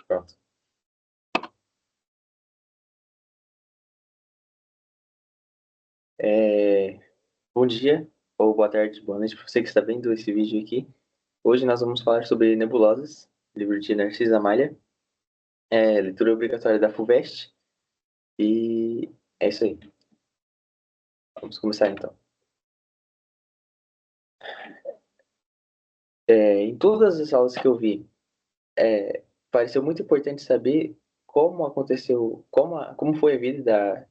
Pronto. É, Bom dia, ou boa tarde, boa noite para você que está vendo esse vídeo aqui. Hoje nós vamos falar sobre nebulosas, livro de Narcisa Malha, leitura obrigatória da FUVEST, e é isso aí. Vamos começar então. Em todas as aulas que eu vi, pareceu muito importante saber como aconteceu, como foi a vida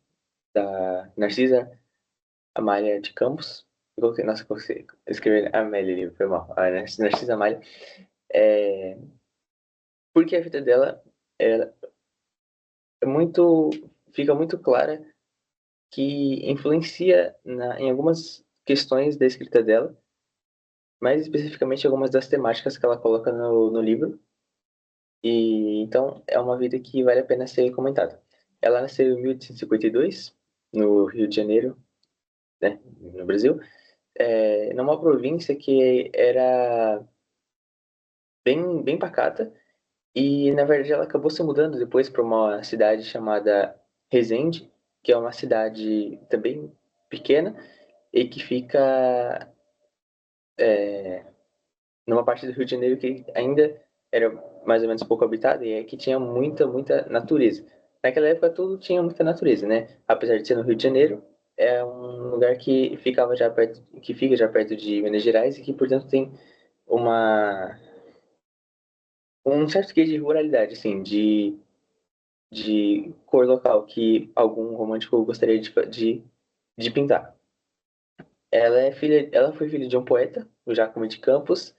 da Narcisa Amália de Campos. Eu coloquei, nossa, eu escrevi Amélia ali, foi mal. A Narcisa Amália. É, Porque a vida dela é muito, fica muito clara que influencia em algumas questões da escrita dela, mais especificamente algumas das temáticas que ela coloca no livro. E então é uma vida que vale a pena ser comentada. Ela nasceu em 1852, no Rio de Janeiro, né, no Brasil, numa província que era bem pacata. E, na verdade, ela acabou se mudando depois para uma cidade chamada Resende, que é uma cidade também pequena e que fica numa parte do Rio de Janeiro que ainda era mais ou menos pouco habitada e é que tinha muita natureza. Naquela época tudo tinha muita natureza, né? Apesar de ser no Rio de Janeiro, é um lugar que fica já perto de Minas Gerais e que, portanto, tem uma um certo quê de ruralidade, assim, de cor local que algum romântico gostaria de pintar. Ela foi filha de um poeta, o Jacome de Campos,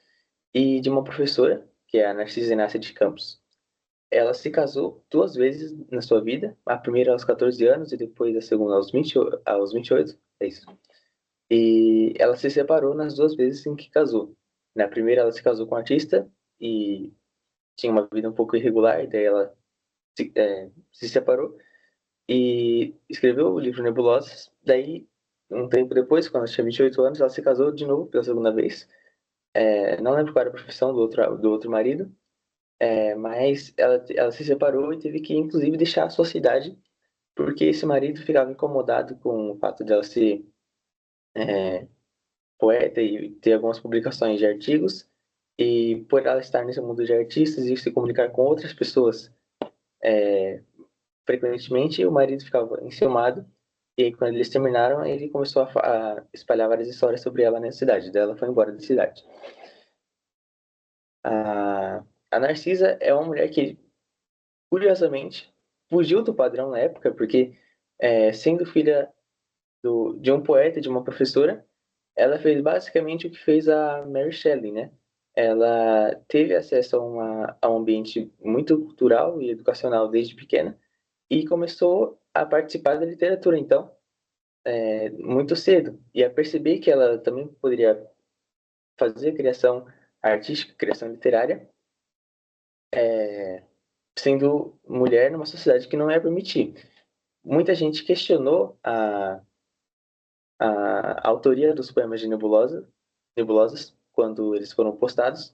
e de uma professora, que é a Narcisa Inácia de Campos. Ela se casou duas vezes na sua vida, a primeira aos 14 anos e depois a segunda aos 28, é isso. E ela se separou nas duas vezes em que casou. Na primeira ela se casou com um artista e tinha uma vida um pouco irregular, daí ela se separou e escreveu o livro Nebulosas. Daí, um tempo depois, quando ela tinha 28 anos, ela se casou de novo pela segunda vez. Não lembro qual era a profissão do outro marido, mas ela se separou e teve que, inclusive, deixar a sua cidade, porque esse marido ficava incomodado com o fato dela ser é, poeta e ter algumas publicações de artigos, e por ela estar nesse mundo de artistas e se comunicar com outras pessoas frequentemente, o marido ficava enciumado. E aí, quando eles terminaram, ele começou a espalhar várias histórias sobre ela na cidade. Daí ela foi embora da cidade. A, a Narcisa é uma mulher que, curiosamente, fugiu do padrão na época, porque, sendo filha de um poeta e de uma professora, ela fez basicamente o que fez a Mary Shelley, né? Ela teve acesso a um ambiente muito cultural e educacional desde pequena e começou a participar da literatura. Então, muito cedo e a perceber que ela também poderia fazer criação artística, criação literária, sendo mulher numa sociedade que não é permitir. Muita gente questionou a autoria dos poemas de Nebulosas quando eles foram postados.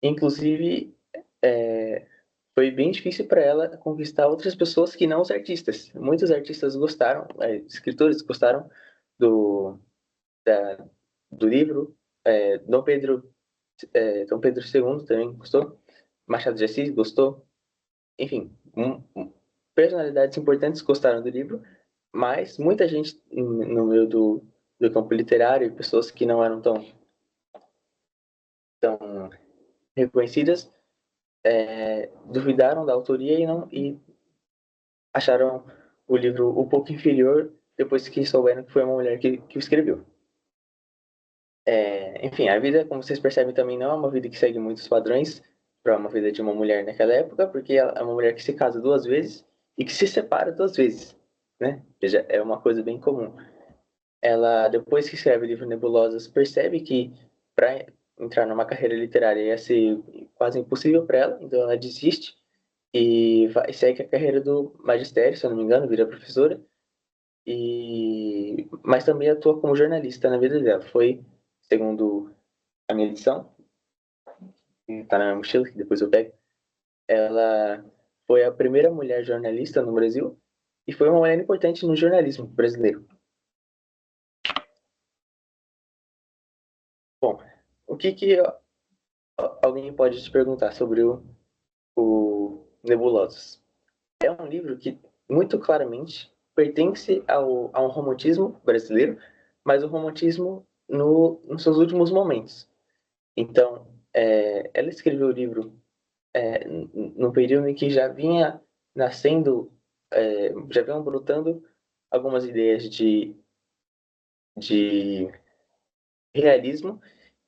Inclusive, é, foi bem difícil para ela conquistar outras pessoas que não os artistas. Muitos artistas gostaram, escritores gostaram do, da, do livro. Dom Pedro II também gostou. Machado de Assis gostou. Enfim, personalidades importantes gostaram do livro, mas muita gente no meio do campo literário, pessoas que não eram tão reconhecidas, duvidaram da autoria e acharam o livro um pouco inferior depois que souberam que foi uma mulher que o escreveu. Enfim, a vida, como vocês percebem, também não é uma vida que segue muitos padrões para uma vida de uma mulher naquela época, porque ela é uma mulher que se casa duas vezes e que se separa duas vezes, né? Veja, é uma coisa bem comum. Ela, depois que escreve o livro Nebulosas, percebe que para entrar numa carreira literária ia ser quase impossível para ela, então ela desiste e segue a carreira do magistério, se eu não me engano, vira professora, mas também atua como jornalista na vida dela. Foi, segundo a minha edição, que tá na minha mochila, que depois eu pego. Ela foi a primeira mulher jornalista no Brasil e foi uma mulher importante no jornalismo brasileiro. Bom, o que alguém pode te perguntar sobre o Nebulosos? É um livro que, muito claramente, pertence a um romantismo brasileiro, mas o romantismo nos seus últimos momentos. Então, ela escreveu o livro no período em que já vinha nascendo, já vinham brotando algumas ideias de realismo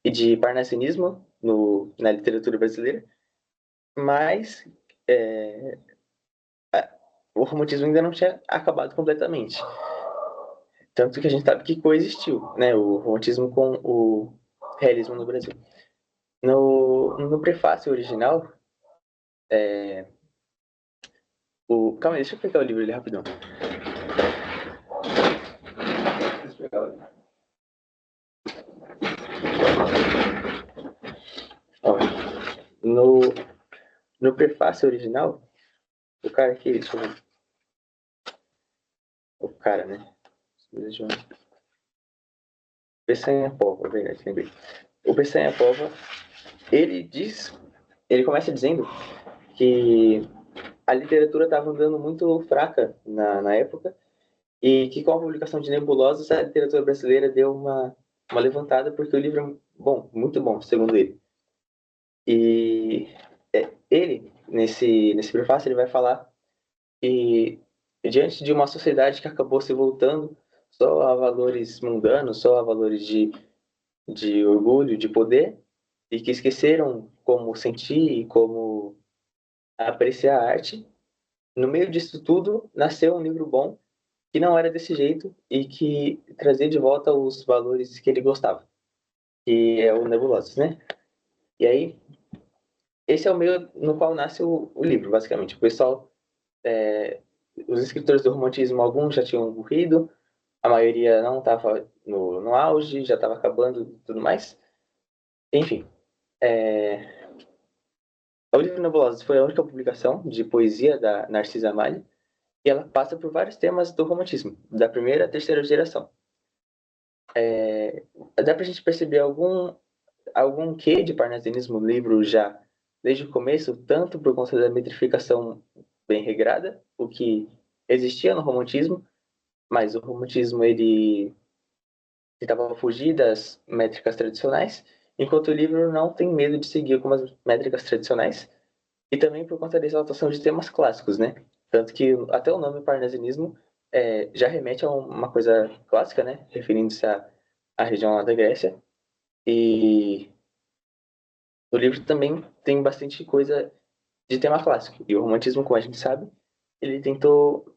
e de parnasianismo na literatura brasileira, mas é, o romantismo ainda não tinha acabado completamente. Tanto que a gente sabe que coexistiu, né, o romantismo com o realismo no Brasil. No prefácio original, calma aí, deixa eu pegar o livro ali rapidão. Ó, no, no prefácio original, o cara aqui, deixa eu ver. O cara, né? Deixa eu ver. Peçanha-Pova, é verdade, lembrei. O Peçanha-Pova, ele começa dizendo que a literatura estava andando muito fraca na época e que com a publicação de Nebulosos a literatura brasileira deu uma levantada porque o livro é bom, muito bom, segundo ele. E ele, nesse prefácio, ele vai falar que diante de uma sociedade que acabou se voltando só a valores mundanos, só a valores de orgulho, de poder, e que esqueceram como sentir e como apreciar a arte, no meio disso tudo nasceu um livro bom que não era desse jeito e que trazia de volta os valores que ele gostava, que é o Nebulosos, né? E aí, esse é o meio no qual nasce o livro, basicamente. O pessoal, os escritores do romantismo, alguns já tinham morrido, a maioria não estava no auge, já estava acabando e tudo mais. Enfim, o livro Nebulosos foi a única publicação de poesia da Narcisa Amalha e ela passa por vários temas do romantismo, da primeira à terceira geração. Dá pra gente perceber algum quê de parnasianismo no livro já desde o começo, tanto por conta da metrificação bem regrada, o que existia no romantismo, mas o romantismo ele tentava fugir das métricas tradicionais, enquanto o livro não tem medo de seguir algumas métricas tradicionais, e também por conta da exaltação de temas clássicos, né? Tanto que até o nome parnasianismo já remete a uma coisa clássica, né? Referindo-se à região lá da Grécia. E o livro também tem bastante coisa de tema clássico. E o romantismo, como a gente sabe, ele tentou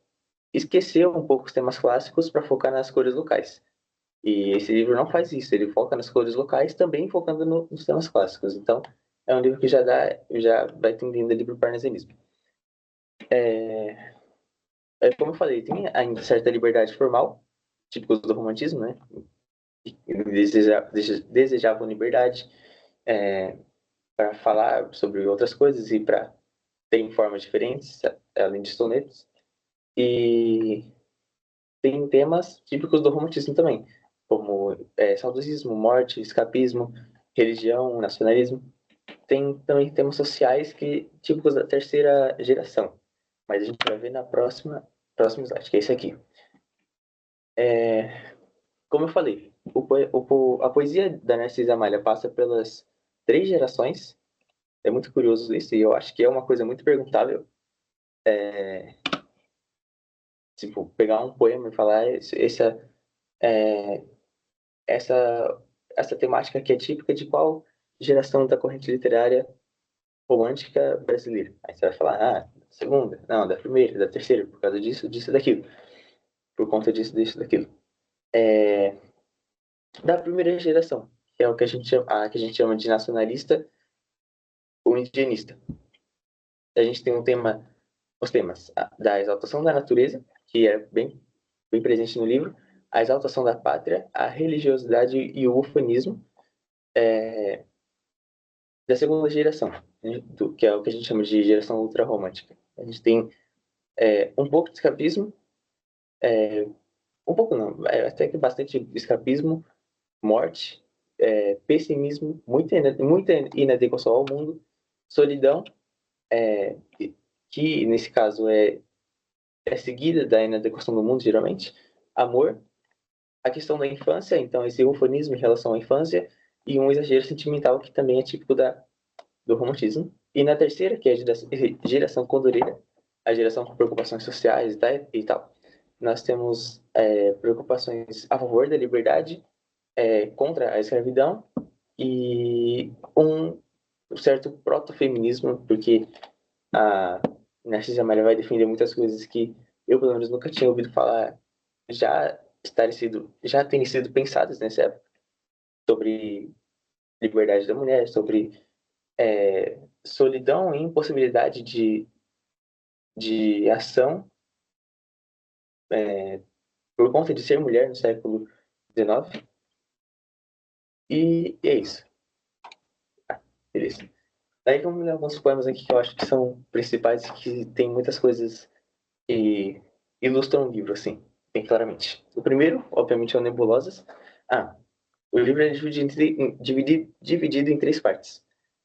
esquecer um pouco os temas clássicos para focar nas cores locais. E esse livro não faz isso, ele foca nas cores locais, também focando nos temas clássicos. Então, é um livro que já vai tendendo ali para o parnasianismo. Como eu falei, tem ainda certa liberdade formal, típicos do romantismo, né? Desejavam liberdade para falar sobre outras coisas e para ter formas diferentes, além de sonetos. E tem temas típicos do romantismo também, como saudosismo, morte, escapismo, religião, nacionalismo. Tem também temas sociais que típicos da terceira geração, mas a gente vai ver na próximo slide, que é esse aqui. Como eu falei, a poesia da Narcisa Amália passa pelas 3 gerações. É muito curioso isso, e eu acho que é uma coisa muito perguntável. Tipo, pegar um poema e falar é, essa, essa temática que é típica de qual geração da corrente literária romântica brasileira. Aí você vai falar, da segunda, não, da primeira, da terceira, por causa disso, disso e daquilo. Por conta disso, disso e daquilo. Da primeira geração, que é o que que a gente chama de nacionalista ou indigenista. A gente tem os temas da exaltação da natureza, que é bem presente no livro, a exaltação da pátria, a religiosidade e o ufanismo. da segunda geração, né, que é o que a gente chama de geração ultra-romântica. A gente tem um pouco de escapismo, um pouco não, até que bastante escapismo, morte, pessimismo, muita inadequação ao mundo, solidão, é, que nesse caso é seguida da inadequação do mundo, geralmente, amor, a questão da infância, então esse eufonismo em relação à infância, e um exagero sentimental que também é típico do romantismo. E na terceira, que é a geração condoreira, a geração com preocupações sociais e tal, nós temos preocupações a favor da liberdade, contra a escravidão e um certo proto-feminismo, porque a Narcisa Maria vai defender muitas coisas que eu, pelo menos, nunca tinha ouvido falar, já terem sido pensadas nessa época, sobre liberdade da mulher, sobre solidão e impossibilidade de ação por conta de ser mulher no século XIX. E é isso. Beleza. Daí vamos ler alguns poemas aqui que eu acho que são principais e que tem muitas coisas que ilustram o livro, assim, bem claramente. O primeiro, obviamente, é o Nebulosas. O livro é dividido em três partes.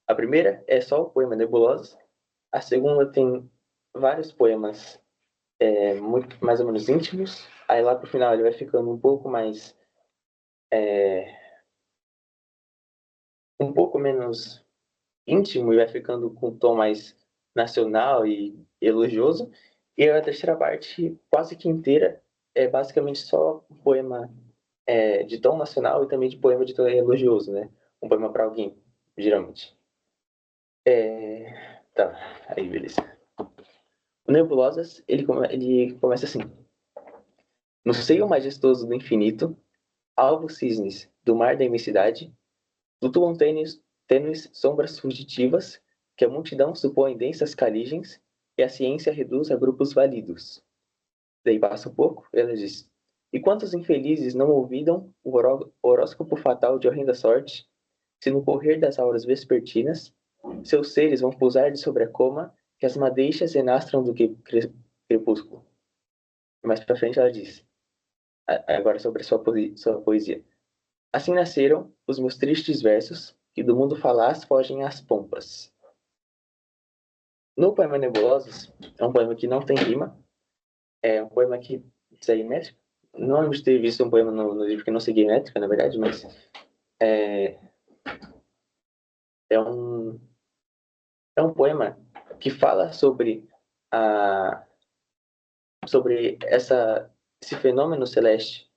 A primeira é só o poema Nebulosas. A segunda tem vários poemas muito mais ou menos íntimos. Aí lá pro final ele vai ficando um pouco menos íntimo e vai ficando com um tom mais nacional e elogioso. E a terceira parte, quase que inteira, é basicamente só um poema de tom nacional e também de poema de tom elogioso, né? Um poema para alguém, geralmente. Tá, aí beleza. O Nebulosas, ele começa assim. No seio majestoso do infinito, alvos cisnes do mar da imensidade, flutuam tênues sombras fugitivas que a multidão supõe densas caligens e a ciência reduz a grupos válidos. Daí passa um pouco, ela diz: E quantos infelizes não ouvidam o horóscopo fatal de horrenda sorte, se no correr das auras vespertinas seus seres vão pousar de sobre a coma que as madeixas enastram do que crepúsculo. Mais pra frente ela diz, agora sobre sua poesia. Assim nasceram os meus tristes versos, que do mundo falaz fogem às pompas. No poema Nebulosos, é um poema que não tem rima, é um poema que segue métrica. Não lembro de ter visto um poema no livro que não seguia métrica, na verdade, mas é, é, um, é um poema que fala a, sobre esse fenômeno celeste,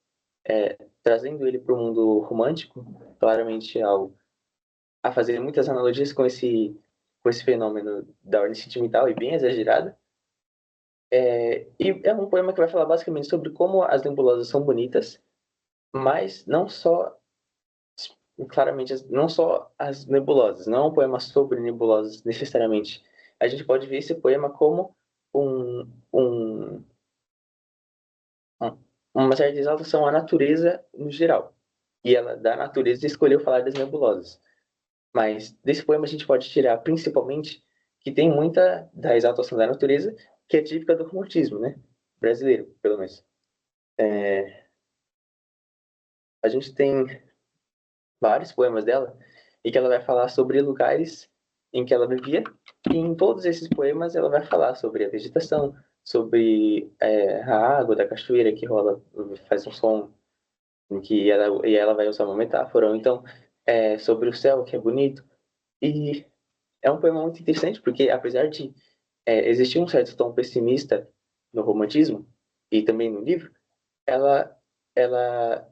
trazendo ele para o mundo romântico, claramente a fazer muitas analogias com esse fenômeno da ordem sentimental e bem exagerada. E é um poema que vai falar basicamente sobre como as nebulosas são bonitas, mas não só, claramente, não só as nebulosas. Não é um poema sobre nebulosas necessariamente. A gente pode ver esse poema como um, um, uma certa exaltação à natureza no geral. E ela, da natureza, escolheu falar das nebulosas. Mas desse poema a gente pode tirar principalmente que tem muita da exaltação da natureza que é típica do romantismo, né? Brasileiro, pelo menos. A gente tem vários poemas dela e que ela vai falar sobre lugares em que ela vivia. E em todos esses poemas ela vai falar sobre a vegetação, sobre a água da cachoeira que rola, faz um som em que ela vai usar uma metáfora. Ou então sobre o céu que é bonito. E é um poema muito interessante porque apesar de existir um certo tom pessimista no romantismo e também no livro, ela ela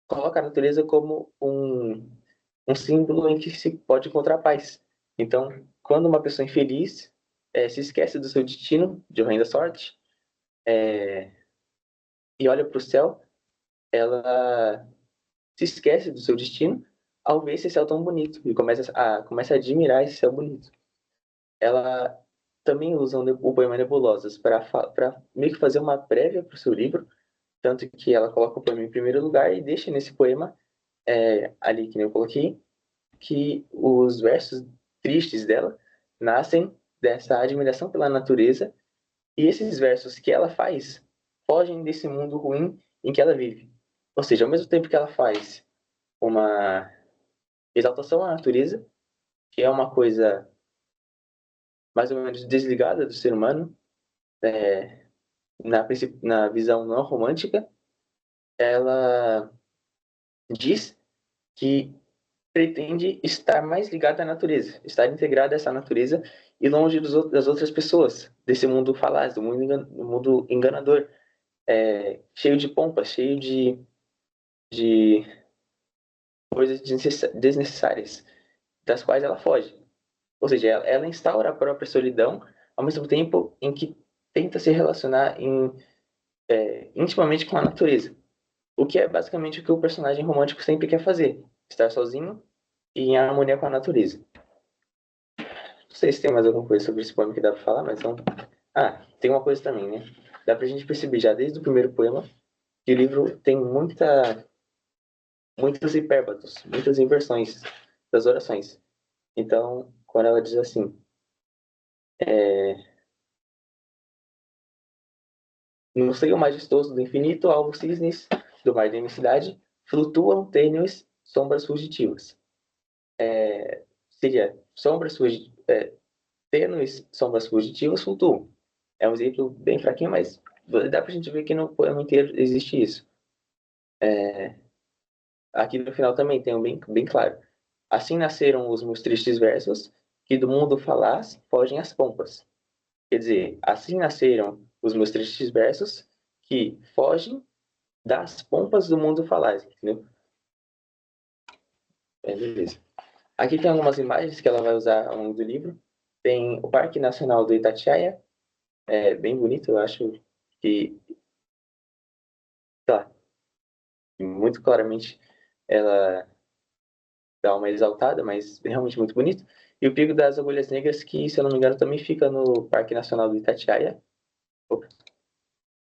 coloca a natureza como um símbolo em que se pode encontrar paz. Então, quando uma pessoa infeliz se esquece do seu destino, de horrenda sorte, e olha para o céu, ela se esquece do seu destino ao ver esse céu tão bonito e começa a admirar esse céu bonito. Ela também usa o poema Nebulosas para meio que fazer uma prévia para o seu livro, tanto que ela coloca o poema em primeiro lugar e deixa nesse poema, ali que nem eu coloquei, que os versos tristes dela nascem dessa admiração pela natureza, e esses versos que ela faz fogem desse mundo ruim em que ela vive. Ou seja, ao mesmo tempo que ela faz uma exaltação à natureza, que é uma coisa mais ou menos desligada do ser humano, na visão não romântica, ela diz que pretende estar mais ligada à natureza, estar integrada a essa natureza e longe das outras pessoas, desse mundo falaz, do mundo enganador, cheio de pompas, cheio de coisas desnecessárias, das quais ela foge. Ou seja, ela instaura a própria solidão, ao mesmo tempo em que tenta se relacionar intimamente com a natureza. O que é basicamente o que o personagem romântico sempre quer fazer: estar sozinho e em harmonia com a natureza. Não sei se tem mais alguma coisa sobre esse poema que dá pra falar, mas vamos. Ah, tem uma coisa também, né? Dá pra gente perceber já desde o primeiro poema que o livro tem muitos hipérbatos, muitas inversões das orações. Então, quando ela diz assim, no seio majestoso do infinito, alvos cisnes do mar da imensidade flutuam tênues sombras fugitivas. Seria tênues sombras fugitivas flutuam. É um exemplo bem fraquinho, mas dá pra gente ver que no poema inteiro existe isso. Aqui no final também tem um bem claro. Assim nasceram os meus tristes versos, que do mundo falaz fogem as pompas. Quer dizer, assim nasceram os meus tristes versos, que fogem das pompas do mundo falaz, entendeu? Beleza. Aqui tem algumas imagens que ela vai usar ao longo do livro. Tem o Parque Nacional do Itatiaia, bem bonito, eu acho que, tá, muito claramente ela dá uma exaltada, mas é realmente muito bonito. E o Pico das Agulhas Negras, que, se eu não me engano, também fica no Parque Nacional do Itatiaia. Opa,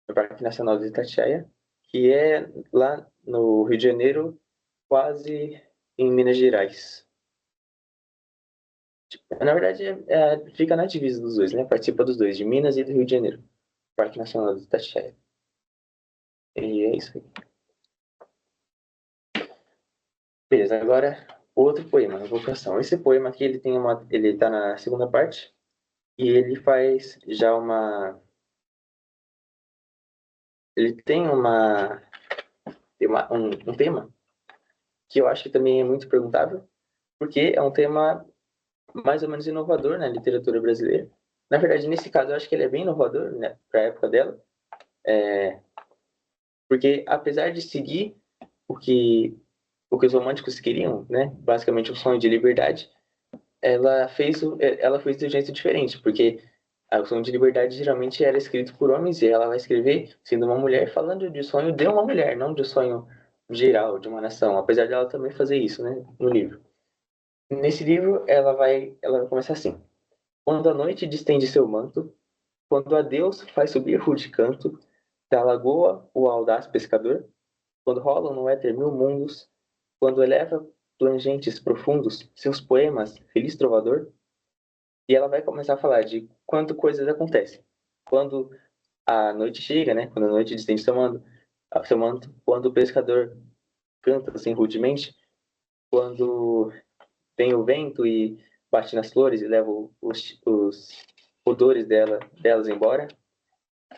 no Parque Nacional do Itatiaia, que é lá no Rio de Janeiro, quase em Minas Gerais. Na verdade, fica na divisa dos dois, né? Participa dos dois, de Minas e do Rio de Janeiro. Parque Nacional do Itatiaia. E é isso aí. Beleza, agora outro poema, Invocação. Esse poema aqui, ele tá na segunda parte, e ele faz já ele tem um tema que eu acho que também é muito perguntável, porque é um tema mais ou menos inovador na literatura brasileira. Na verdade, nesse caso, eu acho que ele é bem inovador, né, para a época dela, porque apesar de seguir o que, o que os românticos queriam, né, basicamente o sonho de liberdade, ela fez de um jeito diferente, porque o sonho de liberdade geralmente era escrito por homens e ela vai escrever sendo uma mulher falando de sonho de uma mulher, não de sonho geral de uma nação, apesar dela também fazer isso, né, no livro. Nesse livro ela vai começar assim: quando a noite distende seu manto, quando a Deus faz subir rude canto da lagoa o audaz pescador, quando rolam no éter mil mundos, quando eleva plangentes profundos seus poemas, feliz trovador. E ela vai começar a falar de quando coisas acontecem. Quando a noite chega, né? Quando a noite distende seu manto, quando o pescador canta assim rudemente, quando tem o vento e bate nas flores e leva os odores delas embora,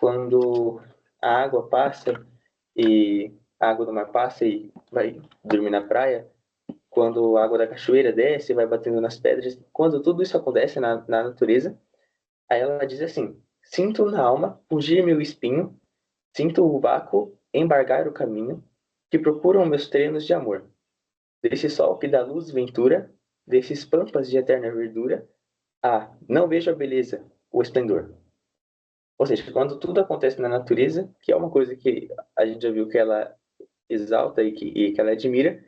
quando a água passa e a água do mar passa e vai dormir na praia, quando a água da cachoeira desce e vai batendo nas pedras, quando tudo isso acontece na natureza, aí ela diz assim: sinto na alma fugir meu espinho, sinto o vácuo embargar o caminho, que procuram meus treinos de amor. Desse sol que dá luz e ventura, desses pampas de eterna verdura, não vejo a beleza, o esplendor. Ou seja, quando tudo acontece na natureza, que é uma coisa que a gente já viu que ela exalta e que ela admira,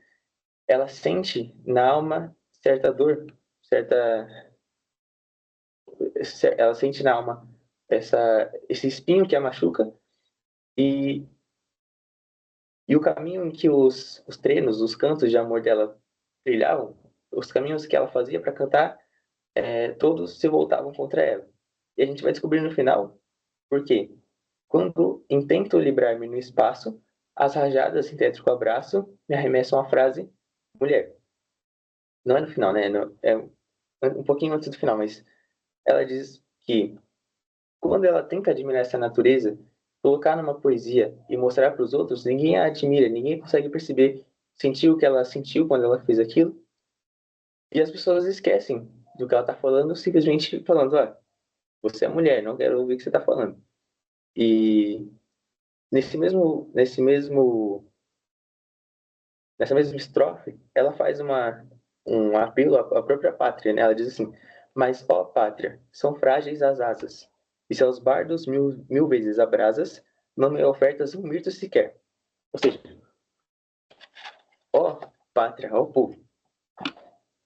ela sente na alma certa dor, certa, ela sente na alma esse espinho que a machuca e, e o caminho em que os trenos, os cantos de amor dela trilhavam, os caminhos que ela fazia para cantar, todos se voltavam contra ela. E a gente vai descobrir no final por quê. Quando intento livrar-me no espaço, as rajadas sintético abraço me arremessam a frase mulher. Não é no final, né? É um pouquinho antes do final, mas ela diz que quando ela tenta admirar essa natureza, colocar numa poesia e mostrar para os outros, ninguém a admira, ninguém consegue perceber, sentir o que ela sentiu quando ela fez aquilo, e as pessoas esquecem do que ela está falando, simplesmente falando, ah, você é mulher, não quero ouvir o que você está falando. E nessa mesma estrofe, ela faz um apelo à própria pátria, né? Ela diz assim: mas, ó pátria, são frágeis as asas, e se aos bardos mil vezes abrasas, não me ofertas um mirto sequer. Ou seja, ó pátria, ó povo,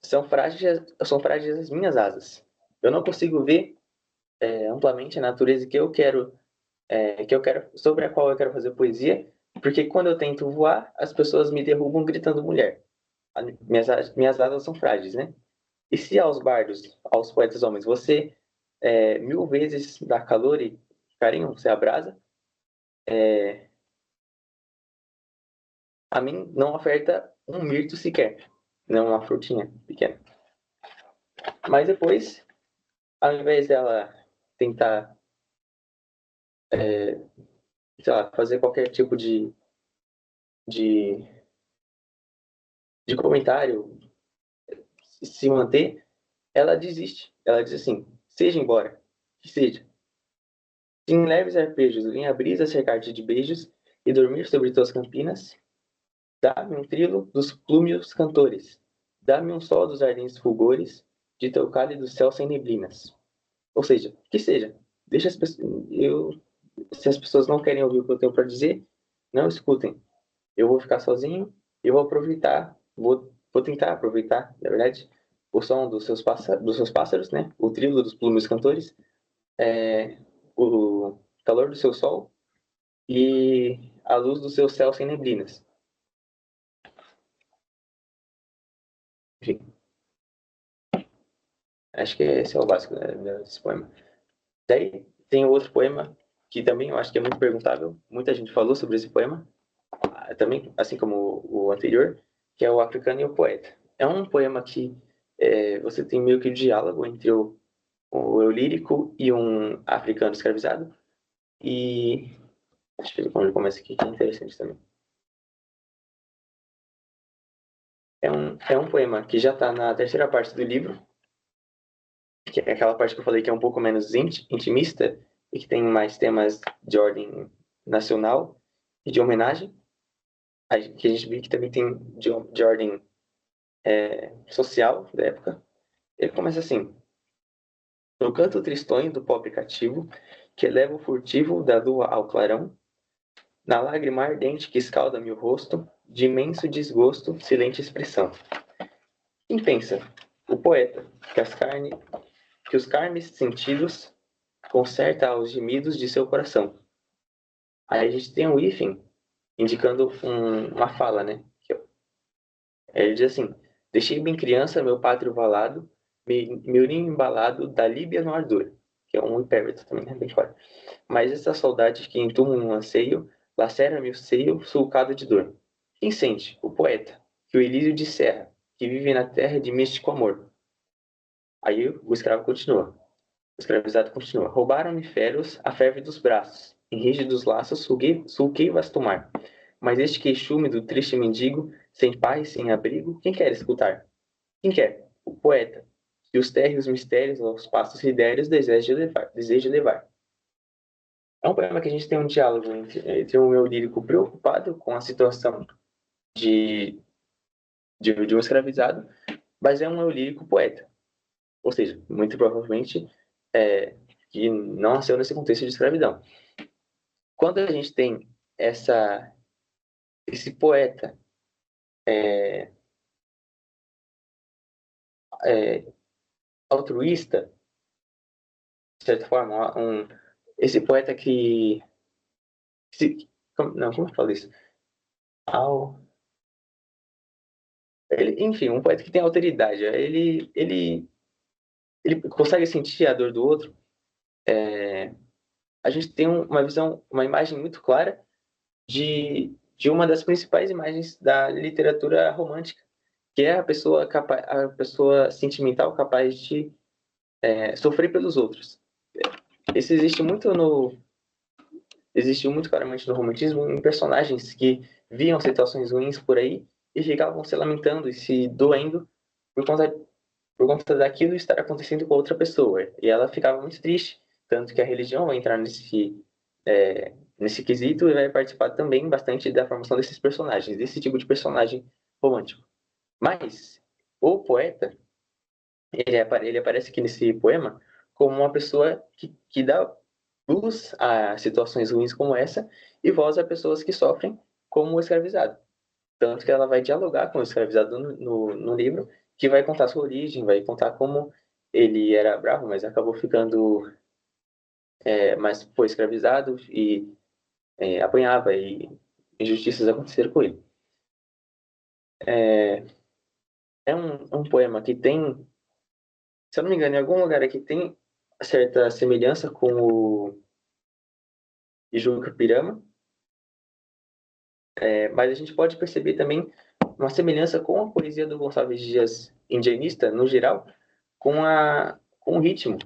são frágeis as minhas asas. Eu não consigo ver amplamente a natureza que eu quero, sobre a qual eu quero fazer poesia, porque quando eu tento voar, as pessoas me derrubam gritando mulher. Minhas asas são frágeis, né? E se aos bardos, aos poetas homens, você mil vezes dá calor e carinho, você abrasa, a mim não oferta um mirto sequer, não uma frutinha pequena. Mas depois, ao invés dela tentar, sei lá, fazer qualquer tipo de, de comentário, se manter, ela desiste. Ela diz assim: seja embora, que seja. Se em leves arpejos vem a brisa cercar-te de beijos e dormir sobre tuas campinas, dá-me um trilo dos plúmeos cantores, dá-me um sol dos ardentes fulgores de teu cálido céu sem neblinas. Ou seja, que seja, deixa as pessoas, se as pessoas não querem ouvir o que eu tenho para dizer, não escutem. Eu vou ficar sozinho, eu vou aproveitar, vou tentar aproveitar, na verdade, o som dos seus pássaros, né? O trilo dos plumes cantores, o calor do seu sol e a luz do seu céu sem neblinas. Enfim, acho que esse é o básico, né, desse poema. Daí tem outro poema que também eu acho que é muito perguntável. Muita gente falou sobre esse poema, também, assim como o anterior, que é o Africano e o Poeta. É um poema que você tem meio que um diálogo entre o eu lírico e um africano escravizado. E deixa eu ver como ele começa aqui, que é interessante também. É um poema que já está na terceira parte do livro, que é aquela parte que eu falei que é um pouco menos intimista e que tem mais temas de ordem nacional e de homenagem, que a gente viu que também tem de ordem social da época. Ele começa assim: no canto tristonho do pobre cativo, que eleva o furtivo da lua ao clarão, na lágrima ardente que escalda-me o rosto, de imenso desgosto, silente expressão. Quem pensa? O poeta, que os carnes sentidos conserta aos gemidos de seu coração. Aí a gente tem um hífen indicando uma fala, né? Ele diz assim: deixei bem criança meu pátrio valado, meu ninho embalado da Líbia no ardor, que é um hipérbito também, né? Bem claro. Mas essa saudade que entuma um anseio, lacera-me o seio sulcado de dor. Quem sente? O poeta, que o Elísio de Serra, que vive na terra de místico amor. Aí o escravo continua. O escravizado continua. Roubaram-me feros a ferve dos braços. Em rígidos laços sulquei o vasto mar. Mas este queixume do triste mendigo, sem paz, sem abrigo, quem quer escutar? Quem quer? O poeta, que os térreos mistérios aos passos idéreos deseja levar. É um poema que a gente tem um diálogo entre o meu lírico preocupado com a situação de, de um escravizado, mas é um eu lírico poeta. Ou seja, muito provavelmente que não nasceu nesse contexto de escravidão. Quando a gente tem esse poeta é, altruísta, de certa forma, esse poeta que... não, como eu falo isso? Ao, enfim, um poeta que tem alteridade. Ele ele consegue sentir a dor do outro. A gente tem uma visão, uma imagem muito clara de uma das principais imagens da literatura romântica, que é a pessoa sentimental capaz de sofrer pelos outros. Isso existe muito claramente no romantismo em personagens que viam situações ruins por aí e ficavam se lamentando e se doendo por conta, por conta daquilo estar acontecendo com outra pessoa. E ela ficava muito triste, tanto que a religião vai entrar nesse quesito e vai participar também bastante da formação desses personagens, desse tipo de personagem romântico. Mas o poeta, ele aparece aqui nesse poema como uma pessoa que dá luz a situações ruins como essa e voz a pessoas que sofrem como o escravizado. Tanto que ela vai dialogar com o escravizado no livro, que vai contar sua origem, vai contar como ele era bravo, mas acabou ficando, mas foi escravizado e apanhava e injustiças aconteceram com ele. É, é um poema que tem, se eu não me engano, em algum lugar aqui tem certa semelhança com o Ijuca Pirama, mas a gente pode perceber também uma semelhança com a poesia do Gonçalves Dias indianista, no geral, com o ritmo.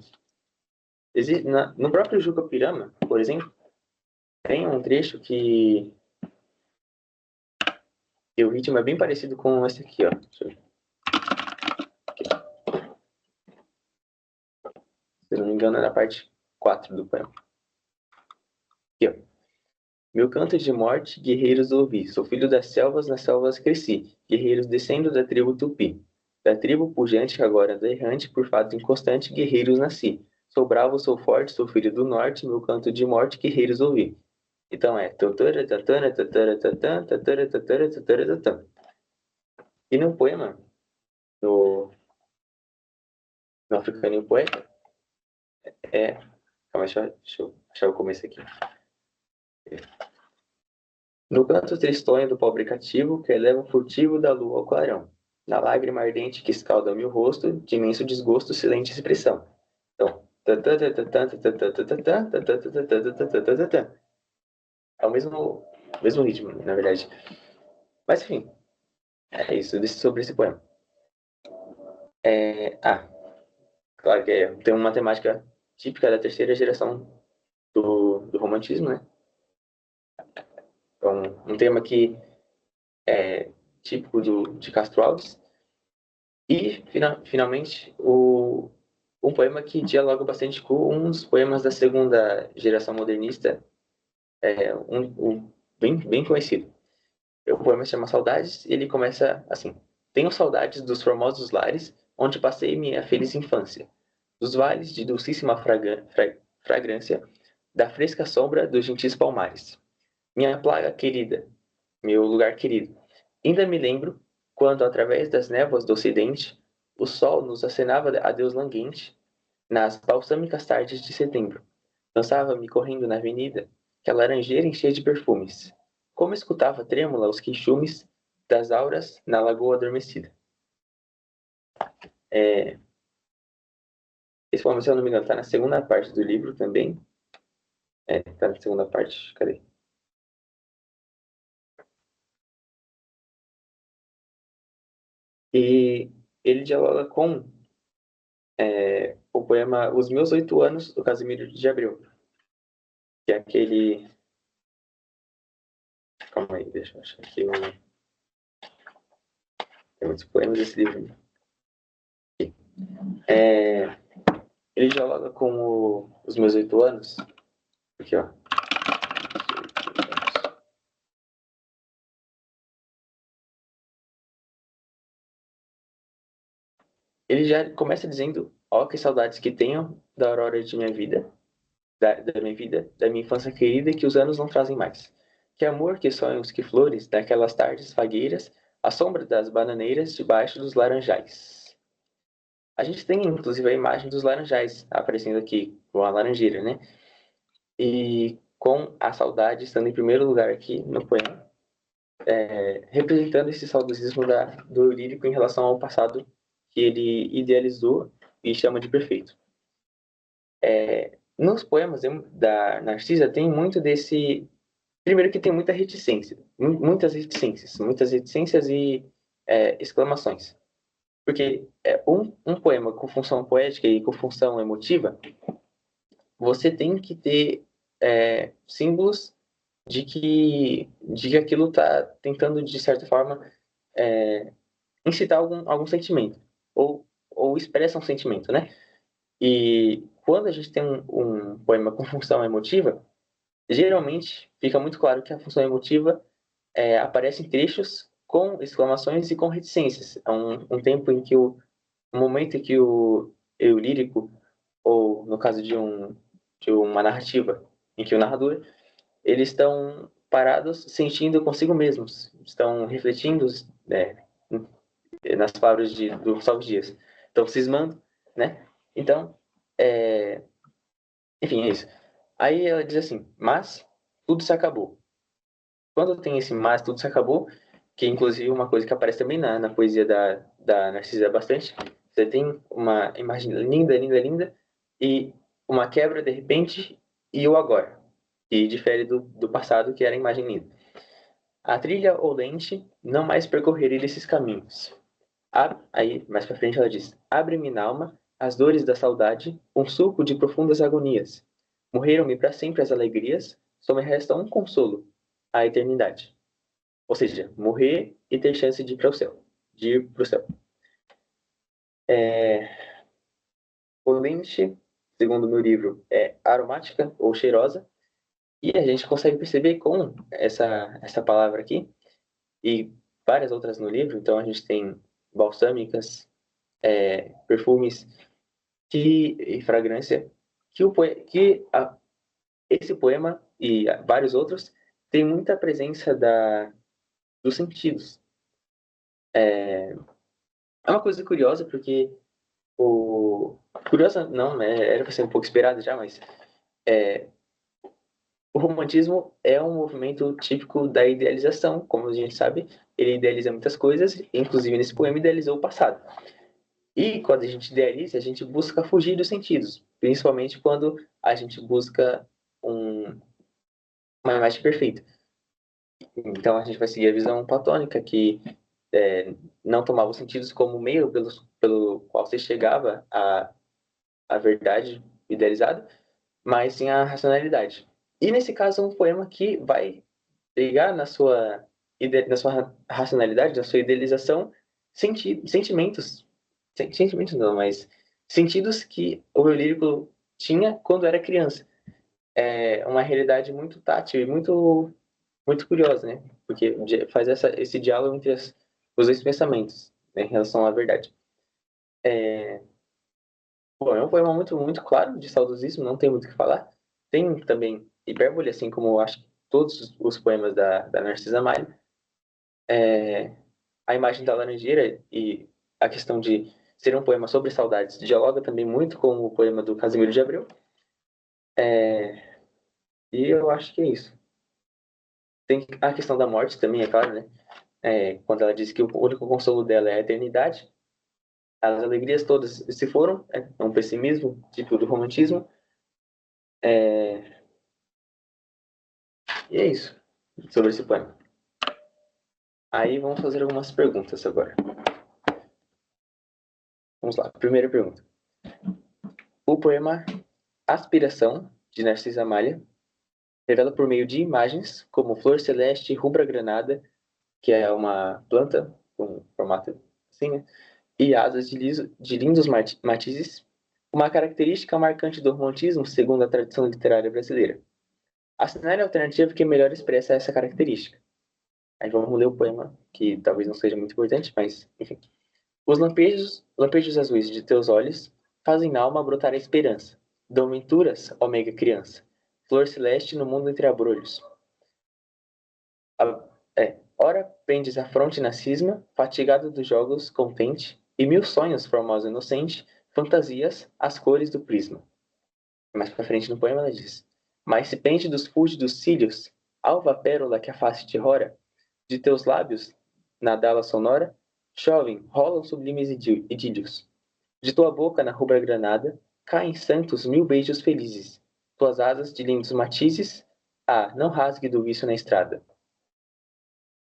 No próprio Juca Pirama, por exemplo, tem um trecho que o ritmo é bem parecido com esse aqui, ó. Se eu não me engano, é na parte 4 do poema. Aqui, ó. Meu canto de morte, guerreiros ouvi. Sou filho das selvas, nas selvas cresci. Guerreiros descendo da tribo Tupi. Da tribo pujante, que agora anda errante, por fato inconstante, guerreiros nasci. Sou bravo, sou forte, sou filho do norte, meu canto de morte, guerreiros ouvi. Então é. E no poema, no, no Africano Poeta, é. Calma, deixa eu achar o começo aqui. No canto tristonho do pobre cativo, que eleva o furtivo da lua ao clarão. Na lágrima ardente que escalda-me o rosto, de imenso desgosto, silente expressão. Então, é o mesmo ritmo, na verdade. Mas enfim, é isso sobre esse poema. Claro que tem uma temática típica da terceira geração do romantismo, né? Então, um tema que é típico de Castro Alves. E, finalmente, um poema que dialoga bastante com um dos poemas da segunda geração modernista, bem conhecido. O poema se chama Saudades e ele começa assim: Tenho saudades dos formosos lares onde passei minha feliz infância, dos vales de dulcíssima fragrância, da fresca sombra dos gentis palmares. Minha plaga querida, meu lugar querido. Ainda me lembro quando, através das névoas do ocidente, o sol nos acenava adeus languente, nas balsâmicas tardes de setembro. Dançava-me correndo na avenida, que a laranjeira enchia de perfumes. Como escutava trêmula os queixumes das auras na lagoa adormecida. É, esse poema, se eu não me engano, está na segunda parte do livro também. Está na segunda parte. Cadê? E ele dialoga com o poema Os Meus 8 Anos, do Casimiro de Abreu, que é aquele. Calma aí, deixa eu achar aqui. Tem muitos poemas desse livro. É, ele dialoga com Os Meus 8 Anos. Aqui, ó. Ele já começa dizendo: Ó, que saudades que tenho da aurora de minha vida, da minha vida, da minha infância querida, que os anos não trazem mais. Que amor, que sonhos, que flores, daquelas tardes fagueiras, à sombra das bananeiras, debaixo dos laranjais. A gente tem, inclusive, a imagem dos laranjais aparecendo aqui, com a laranjeira, né? E com a saudade estando em primeiro lugar aqui no poema, representando esse saudosismo do lírico em relação ao passado que ele idealizou e chama de perfeito. Nos poemas da Narcisa tem muito desse... Primeiro que tem muita reticência, muitas reticências e exclamações. Porque um poema com função poética e com função emotiva, você tem que ter símbolos de que aquilo está tentando, de certa forma, incitar algum sentimento, ou expressa um sentimento, né? E quando a gente tem um poema com função emotiva, geralmente fica muito claro que a função emotiva aparece em trechos com exclamações e com reticências. É um tempo em que o momento em que o eu lírico, ou no caso de uma narrativa, em que o narrador, eles estão parados sentindo consigo mesmos, estão refletindo nas palavras do Gonçalves Dias, estão cismando, né? Então, enfim, é isso. Aí ela diz assim, mas tudo se acabou. Quando tem esse mas tudo se acabou, que é inclusive uma coisa que aparece também na poesia da Narcisa bastante, você tem uma imagem linda, linda, linda, e uma quebra de repente, e o agora, que difere do passado, que era a imagem linda. A trilha ou lente não mais percorrerei desses caminhos. Aí, mais pra frente ela diz, abre-me na alma as dores da saudade, um suco de profundas agonias. Morreram-me para sempre as alegrias, só me resta um consolo, a eternidade. Ou seja, morrer e ter chance de ir para o céu. De ir para o céu. O lente, segundo o meu livro, é aromática ou cheirosa. E a gente consegue perceber com essa palavra aqui e várias outras no livro. Então a gente tem balsâmicas, perfumes e fragrância. Esse poema e vários outros tem muita presença dos sentidos. É uma coisa curiosa porque curiosa não, né? Era para ser um pouco esperado já, mas o romantismo é um movimento típico da idealização, como a gente sabe, ele idealiza muitas coisas, inclusive nesse poema idealizou o passado. E quando a gente idealiza, a gente busca fugir dos sentidos, principalmente quando a gente busca uma imagem perfeita. Então a gente vai seguir a visão platônica, que não tomava os sentidos como meio pelo qual você chegava à verdade idealizada, mas sim a racionalidade. E nesse caso é um poema que vai pegar na sua racionalidade, na sua idealização, sentimentos, sentimentos não, mas sentidos que o eu lírico tinha quando era criança. É uma realidade muito tátil e muito curiosa, né? Porque faz esse diálogo entre os dois pensamentos, né, em relação à verdade. Bom, é um poema muito claro de saudosismo, não tem muito o que falar. Tem também hipérbole, assim como eu acho que todos os poemas da Narcisa Malho. A imagem da laranjeira e a questão de ser um poema sobre saudades dialoga também muito com o poema do Casimiro de Abreu. E eu acho que é isso. Tem a questão da morte também, é claro, né? Quando ela diz que o único consolo dela é a eternidade, as alegrias todas se foram, é um pessimismo, tipo do romantismo. E é isso sobre esse poema. Aí vamos fazer algumas perguntas agora. Vamos lá, primeira pergunta. O poema Aspiração, de Narcisa Amália, revela por meio de imagens, como flor celeste rubra granada, que é uma planta com formato assim, né? E asas de lindos matizes, uma característica marcante do romantismo, segundo a tradição literária brasileira. A cenário alternativo que melhor expressa essa característica. Aí vamos ler o poema, que talvez não seja muito importante, mas enfim. Os lampejos azuis de teus olhos fazem na alma brotar a esperança. Dão venturas, ó meiga criança, flor celeste no mundo entre abrolhos. Ora prendes a fronte na cisma, fatigado dos jogos, contente, e mil sonhos, formosa inocente, fantasias, as cores do prisma. Mais pra frente no poema ela diz: mas se pende dos fúlgidos cílios, alva pérola que a face te rora, de teus lábios, na dala sonora, chovem, rolam sublimes idílios. De tua boca na rubra granada, caem santos 1000 beijos felizes. Tuas asas de lindos matizes, não rasgue do vício na estrada.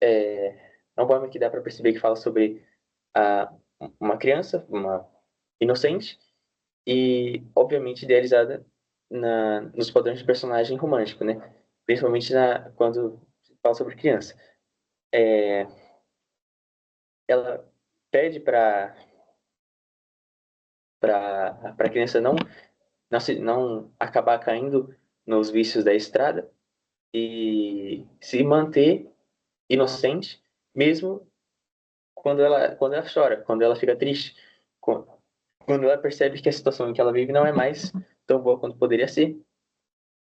É um poema que dá para perceber que fala sobre a, uma criança, uma inocente, e obviamente idealizada nos padrões de personagem romântico, né? Principalmente quando fala sobre criança. Ela pede para a criança não acabar caindo nos vícios da estrada e se manter inocente, mesmo quando ela chora, quando ela fica triste, quando ela percebe que a situação em que ela vive não é mais tão boa quanto poderia ser.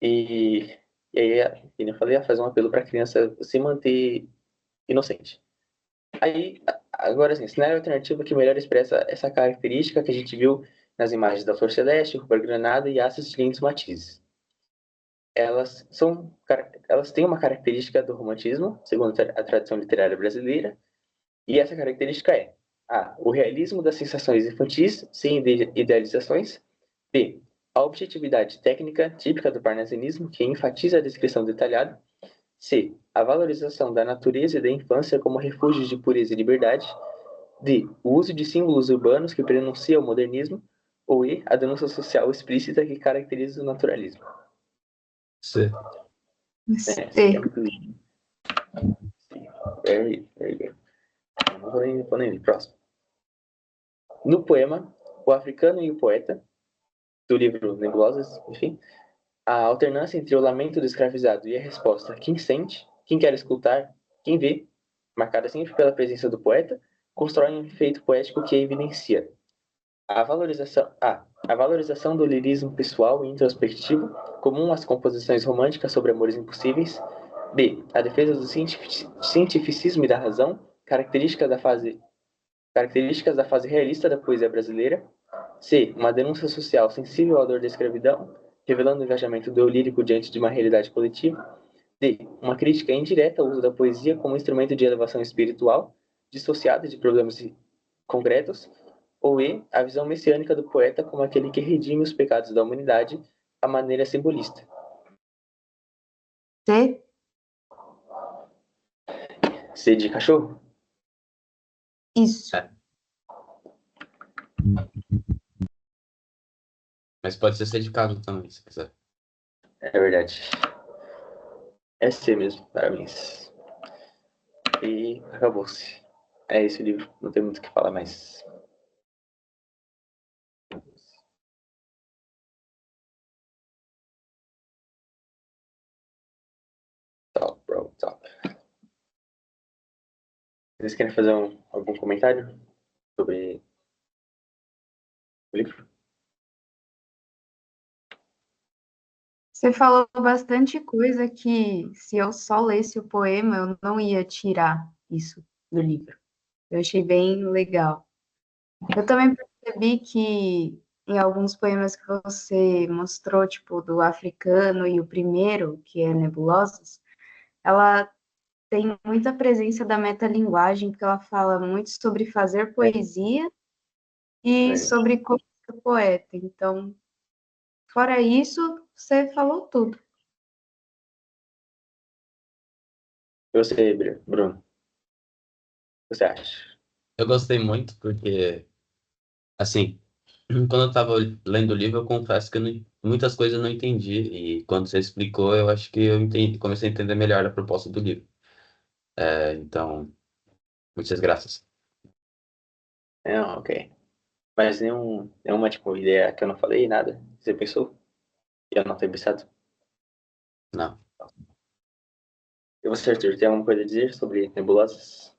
E, e aí, como eu falei, ela faz um apelo para a criança se manter inocente. Aí, agora assim, cenário alternativo que melhor expressa essa característica que a gente viu nas imagens da Flor Celeste, Rubra Granada e Aços de Lindos Matizes. Elas têm uma característica do romantismo, segundo a tradição literária brasileira, e essa característica é: A. O realismo das sensações infantis, sem idealizações. B. A objetividade técnica típica do parnasianismo, que enfatiza a descrição detalhada. C. A valorização da natureza e da infância como refúgios de pureza e liberdade. D. O uso de símbolos urbanos que prenuncia o modernismo. Ou E. A denúncia social explícita que caracteriza o naturalismo. C. Essa aqui é muito linda. Very good. Não vou nem ler. Próximo. No poema O Africano e o Poeta, do livro Nebulosas, enfim, a alternância entre o lamento do escravizado e a resposta quem sente, quem quer escutar, quem vê, marcada sempre pela presença do poeta, constrói um efeito poético que evidencia a valorização do lirismo pessoal e introspectivo, comum às composições românticas sobre amores impossíveis. B. A defesa do cientificismo e da razão, características da fase realista da poesia brasileira. C. Uma denúncia social sensível à dor da escravidão, revelando o engajamento do eu lírico diante de uma realidade coletiva. D. Uma crítica indireta ao uso da poesia como instrumento de elevação espiritual, dissociada de problemas concretos. Ou E. A visão messiânica do poeta como aquele que redime os pecados da humanidade à maneira simbolista. C? C de cachorro? Isso. Mas pode ser C de casa também, se quiser. É verdade. É C mesmo, parabéns. E acabou-se. É esse o livro, não tem muito o que falar mais. Top, bro, top. Vocês querem fazer algum comentário sobre o livro? Você falou bastante coisa que, se eu só lesse o poema, eu não ia tirar isso do livro. Eu achei bem legal. Eu também percebi que em alguns poemas que você mostrou, tipo, do africano e o primeiro, que é Nebulosas, ela tem muita presença da metalinguagem, porque ela fala muito sobre fazer poesia e sobre como ser poeta. Então, fora isso, você falou tudo. E você, Bruno, o que você acha? Eu gostei muito porque, assim, quando eu tava lendo o livro, eu confesso que muitas coisas eu não entendi. E quando você explicou, eu acho que eu entendi, comecei a entender melhor a proposta do livro. Então, muitas graças. Ok. Mas nenhuma, tipo, ideia que eu não falei, nada? Você pensou? E eu não tenho pensado? Não. E você, Arthur, tem alguma coisa a dizer sobre nebulosas?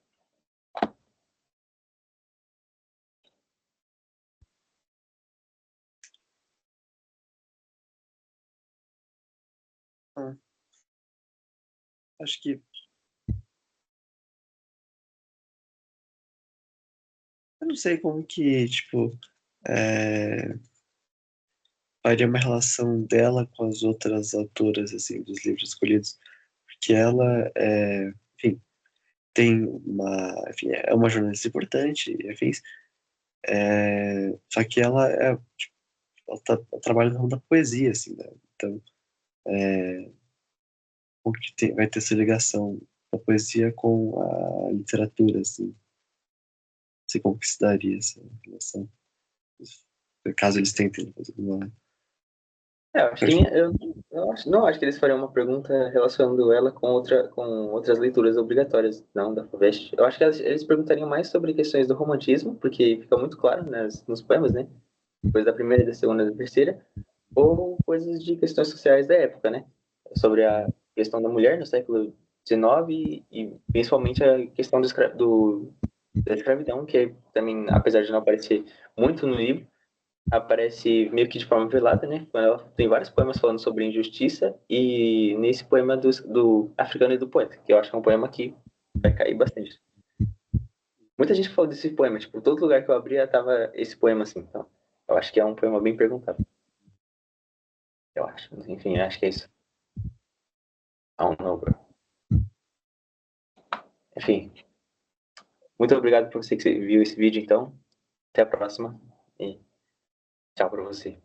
Acho que eu não sei como que, tipo, faria uma relação dela com as outras autoras, assim, dos livros escolhidos. Porque ela, enfim, tem uma, enfim, é uma jornalista importante, enfim, Só que ela ela trabalha no ramo da poesia, assim, né? Então, como que vai ter essa ligação da poesia com a literatura, assim? Não sei como que se daria essa relação. Caso eles tentem fazer uma... Eu acho que não acho que eles fariam uma pergunta relacionando ela com outras leituras obrigatórias, não, da FUVEST. Eu acho que eles perguntariam mais sobre questões do romantismo, porque fica muito claro nos poemas, né? Depois da primeira, da segunda e da terceira, ou coisas de questões sociais da época, né? Sobre a questão da mulher no século XIX e principalmente a questão da escravidão, que também, apesar de não aparecer muito no livro, aparece meio que de forma velada, né? Ela tem vários poemas falando sobre injustiça e nesse poema do Africano e do Poeta, que eu acho que é um poema que vai cair bastante. Muita gente falou desse poema, tipo, todo lugar que eu abria tava esse poema assim, então eu acho que é um poema bem perguntável. Eu acho. Enfim, acho que é isso. I don't know, bro. Enfim, muito obrigado por você que viu esse vídeo, então. Até a próxima e tchau pra você.